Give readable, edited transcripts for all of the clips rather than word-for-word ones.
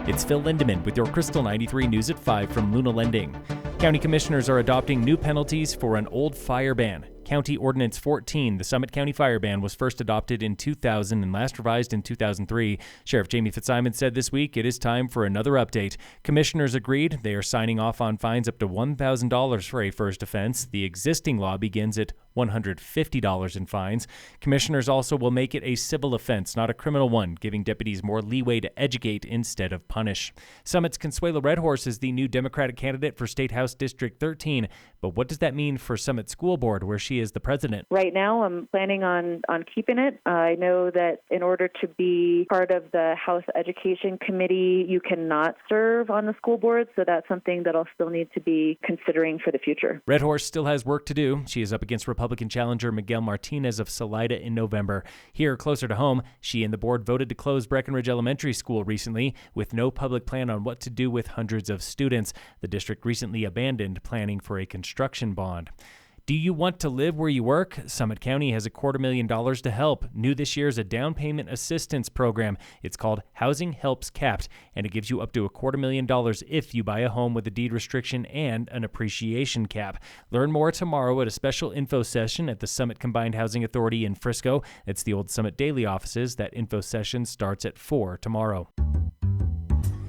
It's Phil Lindemann with your Krystal 93 News at 5 from Luna Lending. County commissioners are adopting new penalties for an old fire ban. County Ordinance 14, the Summit County Fire Ban, was first adopted in 2000 and last revised in 2003. Sheriff Jamie Fitzsimons said this week it is time for another update. Commissioners agreed. They are signing off on fines up to $1,000 for a first offense. The existing law begins at $150 in fines. Commissioners also will make it a civil offense, not a criminal one, giving deputies more leeway to educate instead of punish. Summit's Consuelo Redhorse is the new Democratic candidate for State House District 13. But what does that mean for Summit School Board, where she is the president? Right now, I'm planning on keeping it. I know that in order to be part of the House Education Committee, you cannot serve on the school board, so that's something that I'll still need to be considering for the future. Redhorse still has work to do. She is up against Republican challenger Miguel Martinez of Salida in November. Here, closer to home, she and the board voted to close Breckenridge Elementary School recently, with no public plan on what to do with hundreds of students. The district recently abandoned planning for a construction bond. Do you want to live where you work? Summit County has $250,000 to help. New this year is a down payment assistance program. It's called Housing Helps Capped, and it gives you up to $250,000 if you buy a home with a deed restriction and an appreciation cap. Learn more tomorrow at a special info session at the Summit Combined Housing Authority in Frisco. It's the old Summit Daily offices. That info session starts at 4 tomorrow.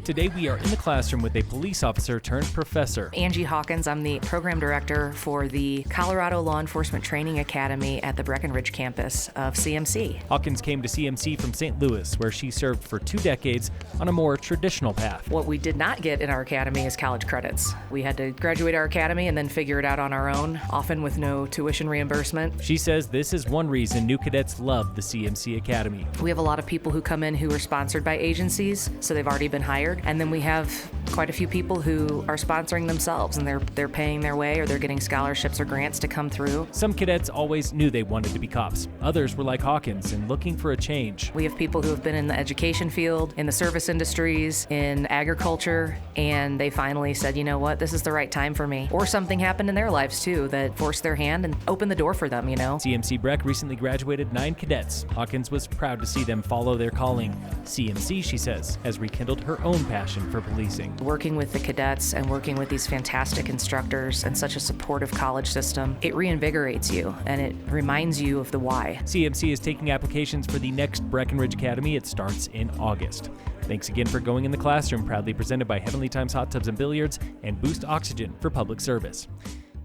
Today we are in the classroom with a police officer turned professor. Angie Hawkins, I'm the program director for the Colorado Law Enforcement Training Academy at the Breckenridge campus of CMC. Hawkins came to CMC from St. Louis, where she served for 2 decades on a more traditional path. What we did not get in our academy is college credits. We had to graduate our academy and then figure it out on our own, often with no tuition reimbursement. She says this is one reason new cadets love the CMC Academy. We have a lot of people who come in who are sponsored by agencies, so they've already been hired. And then we have quite a few people who are sponsoring themselves, and they're paying their way, or they're getting scholarships or grants to come through. Some cadets always knew they wanted to be cops. Others were like Hawkins and looking for a change. We have people who have been in the education field, in the service industries, in agriculture, and they finally said, you know what, this is the right time for me. Or something happened in their lives too that forced their hand and opened the door for them, CMC Breck recently graduated 9 cadets. Hawkins was proud to see them follow their calling. CMC, she says, has rekindled her own passion for policing. Working with the cadets and working with these fantastic instructors and such a supportive college system, it reinvigorates you and it reminds you of the why. CMC is taking applications for the next Breckenridge Academy. It starts in August. Thanks again for going in the classroom, proudly presented by Heavenly Times Hot Tubs and Billiards and Boost Oxygen for public service.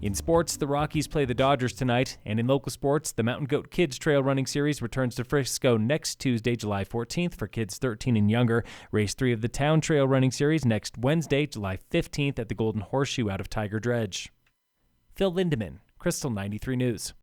In sports, the Rockies play the Dodgers tonight, and in local sports, the Mountain Goat Kids Trail Running Series returns to Frisco next Tuesday, July 14th for kids 13 and younger. Race 3 of the Town Trail Running Series next Wednesday, July 15th at the Golden Horseshoe out of Tiger Dredge. Phil Lindemann, Krystal 93 News.